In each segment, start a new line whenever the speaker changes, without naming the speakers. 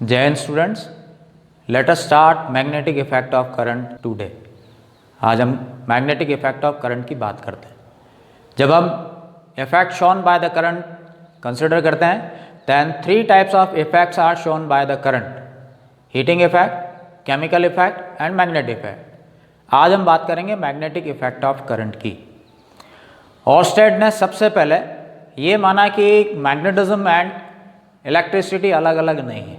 जय Hind students, let us start magnetic effect of current today. आज हम मैग्नेटिक इफेक्ट ऑफ करंट की बात करते हैं। जब हम effect shown by the current consider करते हैं, then three types of effects are shown by the current: heating effect, chemical effect and magnetic effect. आज हम बात करेंगे मैग्नेटिक इफेक्ट ऑफ करंट की। ऑर्स्टेड ने सबसे पहले ये माना कि मैग्नेटिज्म एंड इलेक्ट्रिसिटी अलग अलग नहीं है,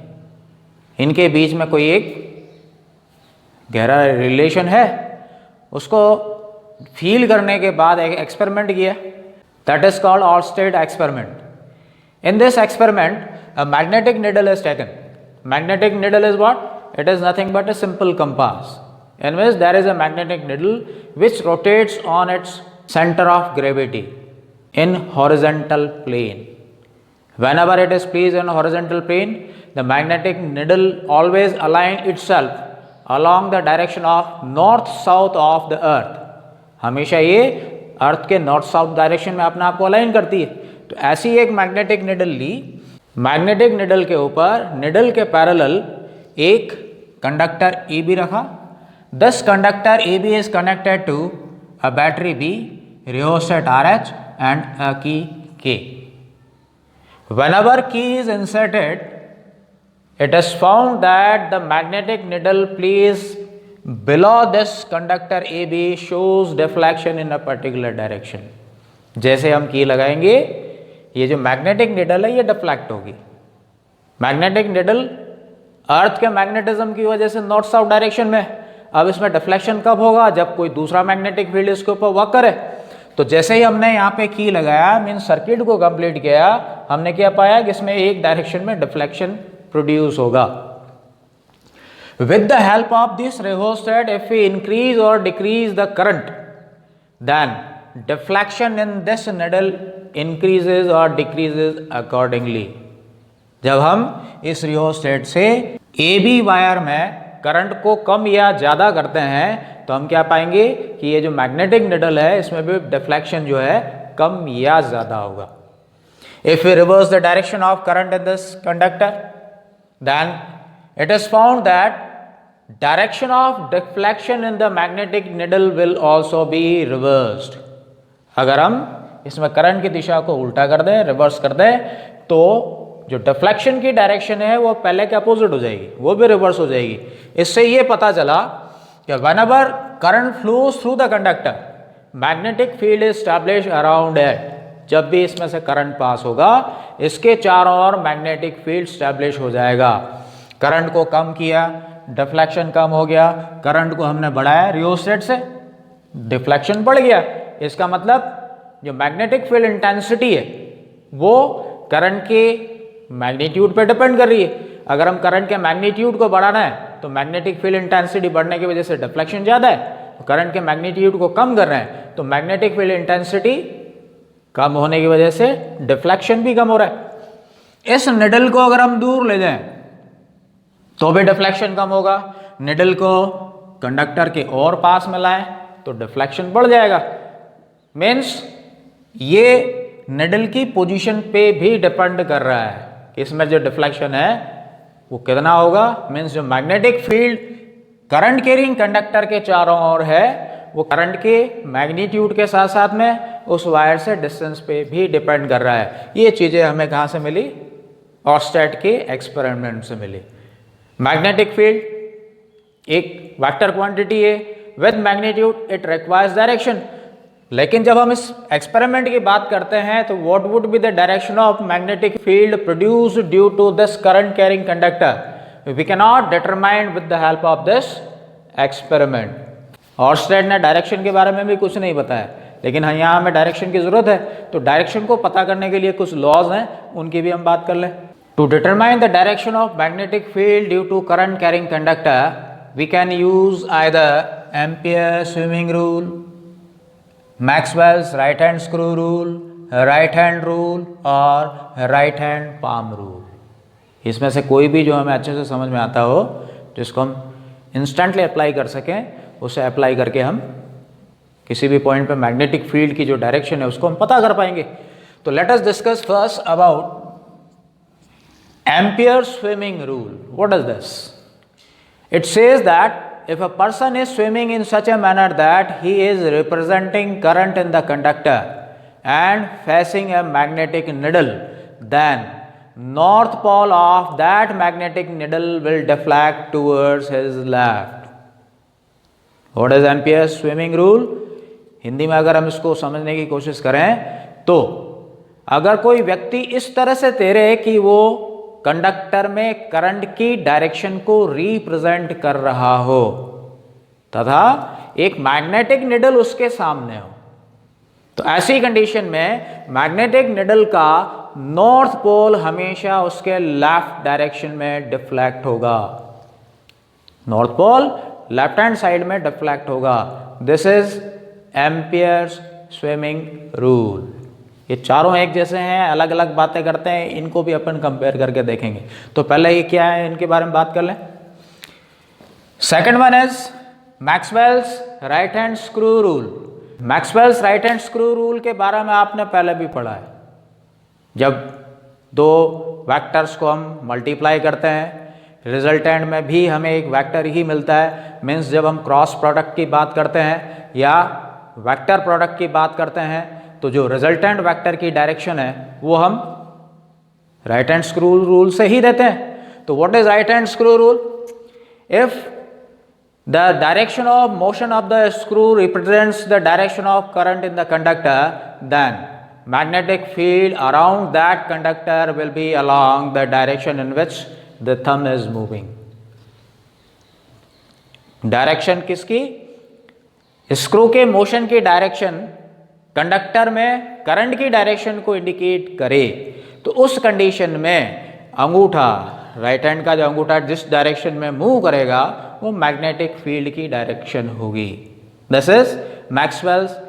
इनके बीच में कोई एक गहरा रिलेशन है। उसको फील करने के बाद एक एक्सपेरिमेंट किया, that is called Oersted experiment. In this experiment a magnetic needle is taken. Magnetic needle is what? It is nothing but a simple compass in which there is a magnetic needle which rotates on its center of gravity in horizontal plane. Whenever it is placed in horizontal plane, the magnetic needle always align itself along the direction of north south of the earth. हमेशा ये अर्थ के north south direction में अपने आप को align करती है। तो ऐसी एक मैग्नेटिक निडल ली। मैग्नेटिक निडल के ऊपर निडल के पैरेलल एक कंडक्टर ए बी रखा। This conductor AB is connected to a battery B, rheostat RH and a key K. Whenever key is inserted, it is found that the magnetic needle placed below this conductor AB shows deflection in a particular direction. जैसे हम की लगाएंगे, ये जो magnetic needle है ये deflect होगी। Magnetic needle अर्थ के मैग्नेटिज्म की वजह से नॉर्थ साउथ डायरेक्शन में। अब इसमें डिफ्लेक्शन कब होगा? जब कोई दूसरा मैग्नेटिक फील्ड इसके ऊपर वर्क करे। तो जैसे ही हमने यहाँ पे की लगाया, मीन सर्किट को कंप्लीट किया, हमने क्या पाया कि इसमें एक डायरेक्शन में डिफ्लेक्शन प्रोड्यूस होगा। With the help of this rheostat, if we increase और decrease the current, then deflection in this needle increases और डिक्रीजेज अकॉर्डिंगली। जब हम इस रियोस्टेट से ए बी वायर में करंट को कम या ज़्यादा करते हैं, तो हम क्या पाएंगे कि ये जो मैग्नेटिक निडल है इसमें भी डिफ्लेक्शन जो है कम या ज़्यादा होगा। If we reverse the direction of current in this conductor, then it is found that direction of deflection in the magnetic needle will also be reversed. अगर हम इसमें करंट की दिशा को उल्टा कर दें, रिवर्स कर दें, तो जो डिफ्लेक्शन की डायरेक्शन है वो पहले के अपोजिट हो जाएगी, वो भी रिवर्स हो जाएगी। इससे ये पता चला कि whenever current flows through the conductor, magnetic field is establish around it. जब भी इसमें से करंट पास होगा, इसके चारों ओर मैग्नेटिक फील्ड एस्टैब्लिश हो जाएगा। करंट को कम किया, डिफ्लेक्शन कम हो गया। करंट को हमने बढ़ाया रियोस्टेट से, डिफ्लेक्शन बढ़ गया। इसका मतलब जो मैग्नेटिक फील्ड इंटेंसिटी है वो करंट के मैग्नीट्यूड पे डिपेंड कर रही है। अगर हम करंट के मैग्नीट्यूड को बढ़ाना है तो मैग्नेटिक फील्ड इंटेंसिटी बढ़ने की वजह से डिफ्लेक्शन ज़्यादा है। तो करंट के मैग्नीट्यूड को कम कर रहे हैं तो मैग्नेटिक फील्ड इंटेंसिटी कम होने की वजह से डिफ्लेक्शन भी कम हो रहा है। इस निडल को अगर हम दूर ले जाएं तो भी डिफ्लेक्शन कम होगा। निडल को कंडक्टर के और पास में लाएं तो डिफ्लेक्शन बढ़ जाएगा। मीन्स ये निडल की पोजीशन पे भी डिपेंड कर रहा है कि इसमें जो डिफ्लेक्शन है वो कितना होगा। मीन्स जो magnetic field current carrying conductor के चारों ओर है वो करंट के मैग्नीट्यूड के साथ साथ में उस वायर से डिस्टेंस पे भी डिपेंड कर रहा है। ये चीज़ें हमें कहाँ से मिली? ऑर्स्टेड के एक्सपेरिमेंट से मिली। मैग्नेटिक फील्ड एक वेक्टर क्वांटिटी है with magnitude, it requires direction. लेकिन जब हम इस एक्सपेरिमेंट की बात करते हैं तो what would be the direction of magnetic field produced due to this current carrying conductor? We can not determine with the help of this experiment. Oersted ने डायरेक्शन के बारे में भी कुछ नहीं बताया, लेकिन यहाँ हमें डायरेक्शन की जरूरत है। तो डायरेक्शन को पता करने के लिए कुछ लॉज हैं, उनकी भी हम बात कर लें। To determine the direction of magnetic field due to current carrying conductor, we can use either Ampere swimming rule, Maxwell's right hand screw rule, right hand rule और राइट हैंड पाम रूल। इसमें से कोई भी जो हमें अच्छे से समझ में आता हो, जिसको हम इंस्टेंटली अप्लाई कर सकें, उसे अप्लाई करके हम किसी भी पॉइंट पे मैग्नेटिक फील्ड की जो डायरेक्शन है उसको हम पता कर पाएंगे। तो let us discuss first about Ampere's swimming rule. What is this? It says that if a person is swimming in such a manner that he is representing current in the conductor and facing a magnetic needle, then north pole of that magnetic needle will deflect towards his left. What is Ampere's swimming rule? Hindi में अगर हम इसको समझने की कोशिश करें तो अगर कोई व्यक्ति इस तरह से तैरे कि वो कंडक्टर में करंट की डायरेक्शन को रिप्रेजेंट कर रहा हो तथा एक मैग्नेटिक निडल उसके सामने हो, तो ऐसी कंडीशन में मैग्नेटिक निडल का नॉर्थ पोल हमेशा उसके लेफ्ट डायरेक्शन में डिफ्लेक्ट होगा। North pole left hand side में डिफ्लेक्ट होगा। This is Ampere's swimming rule. ये चारों एक जैसे हैं, अलग अलग बातें करते हैं, इनको भी अपन कंपेयर करके देखेंगे। तो पहले ये क्या है इनके बारे में बात कर लें। Second one is Maxwell's right hand screw rule. Maxwell's right hand screw rule के बारे में आपने पहले भी पढ़ा है। जब दो वेक्टर्स को हम मल्टीप्लाई करते हैं रिजल्टेंट में भी हमें एक वेक्टर ही मिलता है। मीन्स जब हम क्रॉस प्रोडक्ट की बात करते हैं या वेक्टर प्रोडक्ट की बात करते हैं तो जो रिजल्टेंट वेक्टर की डायरेक्शन है वो हम राइट हैंड स्क्रू रूल से ही देते हैं। तो what is right hand screw rule? If the direction of motion of the screw represents the direction of current in the conductor, then magnetic field around that conductor will be along the direction in which the thumb is moving. Direction किसकी? Screw के motion की direction conductor में current की direction को indicate करे तो उस condition में अंगूठा, राइट हैंड का जो अंगूठा जिस डायरेक्शन में मूव करेगा वो मैग्नेटिक फील्ड की डायरेक्शन होगी। This is Maxwell's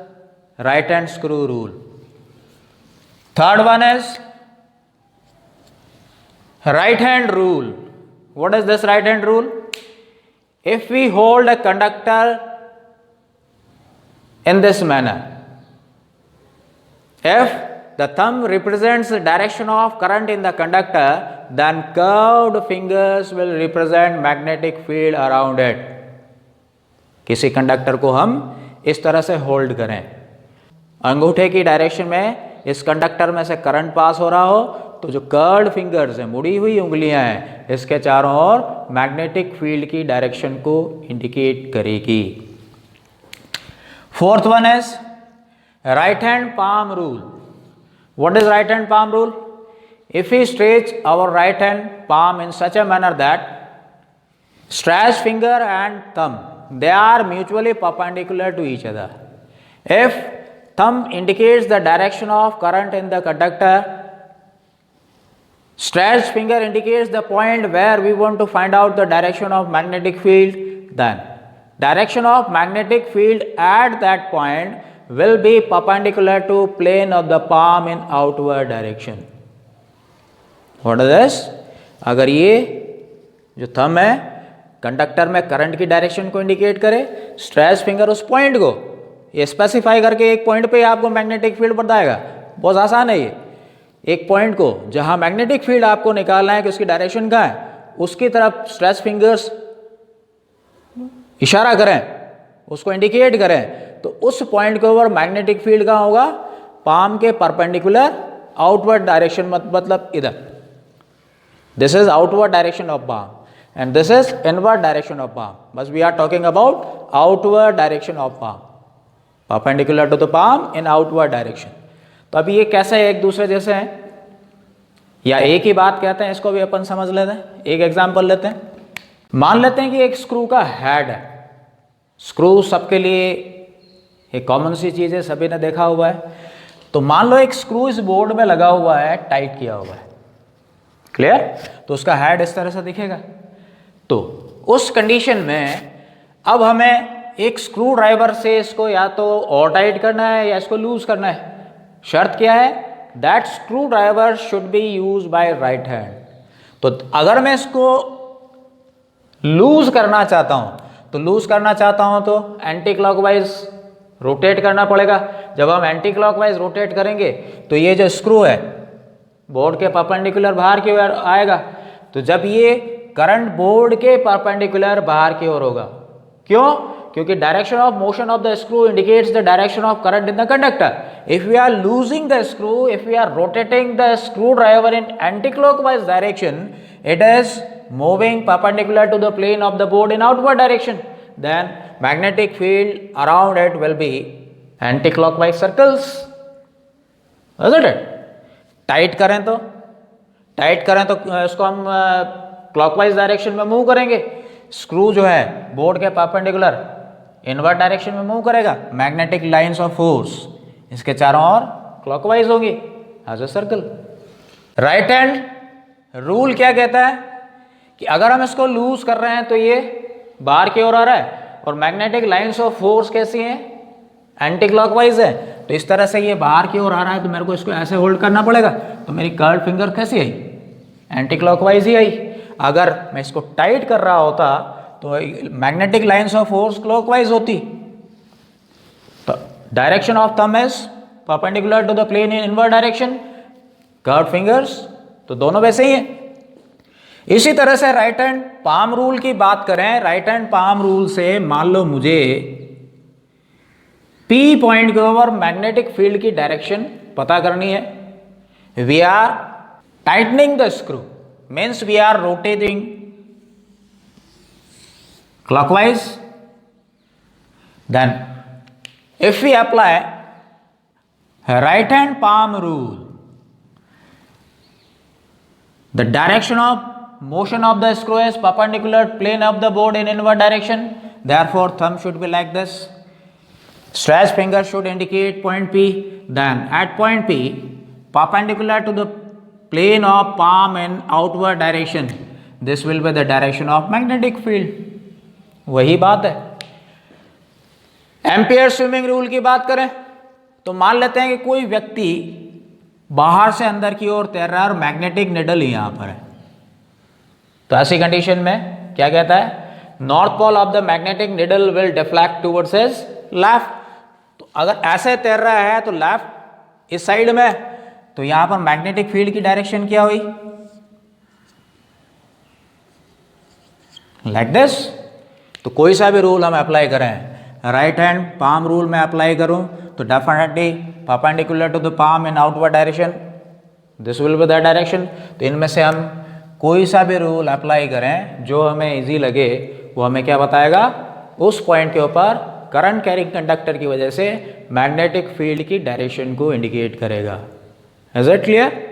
right hand screw rule. Third one is right hand rule. What is this right hand rule? If we hold a conductor in this manner, if the thumb represents the direction of current in the conductor, then curved fingers will represent magnetic field around it. किसी conductor को हम इस तरह से hold करें, अंगूठे की direction में इस कंडक्टर में से करंट पास हो रहा हो तो जो कर्व्ड फिंगर्स हैं, मुड़ी हुई उंगलियां हैं, इसके चारों ओर मैग्नेटिक फील्ड की डायरेक्शन को इंडिकेट करेगी। Fourth one is right hand palm rule. What is right hand palm rule? If we stretch our right hand palm in such a manner that stretched finger and thumb, they are mutually perpendicular to each other. If thumb indicates the direction of current in the conductor, stretched finger indicates the point where we want to find out the direction of magnetic field, then direction of magnetic field at that point will be perpendicular to plane of the palm in outward direction. What is this? अगर ये जो thumb है conductor में current की direction को indicate करे, stretch finger उस point को ये स्पेसिफाई करके एक पॉइंट पे आपको मैग्नेटिक फील्ड बताएगा। बहुत आसान है ये। एक पॉइंट को जहां मैग्नेटिक फील्ड आपको निकालना है कि उसकी डायरेक्शन कहाँ है, उसकी तरफ स्ट्रेच फिंगर्स इशारा करें, उसको इंडिकेट करें, तो उस पॉइंट के ऊपर मैग्नेटिक फील्ड कहाँ होगा? पाम के परपेंडिकुलर आउटवर्ड डायरेक्शन, मतलब इधर। This is outward direction of palm and this is inward direction of palm, but we are talking about outward direction of palm, perpendicular to the palm in outward direction. तो अभी ये कैसे एक दूसरे जैसे हैं या एक ही बात कहते हैं, इसको भी अपन समझ लेते हैं। एक एग्जांपल लेते हैं। मान लेते हैं कि एक स्क्रू का हेड है। स्क्रू सबके लिए एक कॉमन सी चीज़ है, सभी ने देखा हुआ है। तो मान लो एक स्क्रू इस बोर्ड में लगा हुआ है, टाइट किया हुआ है, क्लियर? तो उसका हेड इस तरह से दिखेगा। तो उस कंडीशन में अब हमें एक स्क्रू ड्राइवर से इसको या तो और टाइट करना है या इसको लूज करना है। शर्त क्या है? That screw driver should be use by right hand. तो अगर मैं इसको लूज करना चाहता हूं तो एंटी क्लॉकवाइज रोटेट करना पड़ेगा। जब हम एंटी क्लॉकवाइज रोटेट करेंगे तो ये जो स्क्रू है बोर्ड के परपेंडिकुलर बाहर की ओर आएगा तो जब ये करंट बोर्ड के परपेंडिकुलर बाहर की ओर होगा। क्यों? क्योंकि direction of motion of the screw indicates the direction of current in the conductor. If we are loosing the screw, if we are rotating the screwdriver in anti clockwise direction, it is moving perpendicular to the plane of the board in outward direction, then magnetic field around it will be anti-clockwise circles, isn't it? Tight करें तो इसको हम clockwise direction में move करेंगे। Screw जो है board के perpendicular inward direction में मूव करेगा। मैग्नेटिक लाइंस ऑफ फोर्स इसके चारों ओर क्लॉकवाइज होंगी as a circle. Right hand rule क्या कहता है कि अगर हम इसको लूज कर रहे हैं तो ये बाहर की ओर आ रहा है, और मैग्नेटिक लाइंस ऑफ फोर्स कैसी हैं? एंटी क्लॉकवाइज है। तो इस तरह से ये बाहर की ओर आ रहा है तो मेरे को इसको ऐसे होल्ड करना पड़ेगा। तो मेरी कर्व फिंगर कैसी आई? एंटी क्लॉकवाइज ही आई। अगर मैं इसको टाइट कर रहा होता तो magnetic lines of force clockwise होती। तो direction of thumb is perpendicular to the plane in inward direction, curve fingers तो दोनों वैसे ही हैं। इसी तरह से राइट हैंड पाम रूल की बात करें। राइट हैंड पाम रूल से मान लो मुझे P पॉइंट के ऊपर मैग्नेटिक फील्ड की डायरेक्शन पता करनी है। We are tightening the screw, means we are rotating clockwise. Then if we apply right hand palm rule, the direction of motion of the screw is perpendicular plane of the board in inward direction, therefore thumb should be like this. Stretch finger should indicate point P, then at point P perpendicular to the plane of palm in outward direction, this will be the direction of magnetic field. वही बात है। Ampere swimming rule की बात करें तो मान लेते हैं कि कोई व्यक्ति बाहर से अंदर की ओर तैर रहा है और मैग्नेटिक निडल ही यहां पर है। तो ऐसी कंडीशन में क्या कहता है? North pole of the magnetic needle will deflect towards his left. तो अगर ऐसे तैर रहा है तो लेफ्ट इस साइड में, तो यहां पर मैग्नेटिक फील्ड की डायरेक्शन क्या हुई? Like this. तो कोई सा भी रूल हम अप्लाई करें, राइट हैंड पाम रूल में अप्लाई करूं तो definitely perpendicular to the palm in outward direction, this will be the direction. तो इनमें से हम कोई सा भी रूल अप्लाई करें जो हमें इजी लगे, वो हमें क्या बताएगा? उस पॉइंट के ऊपर करंट कैरिंग कंडक्टर की वजह से मैग्नेटिक फील्ड की डायरेक्शन को इंडिकेट करेगा। Is it clear?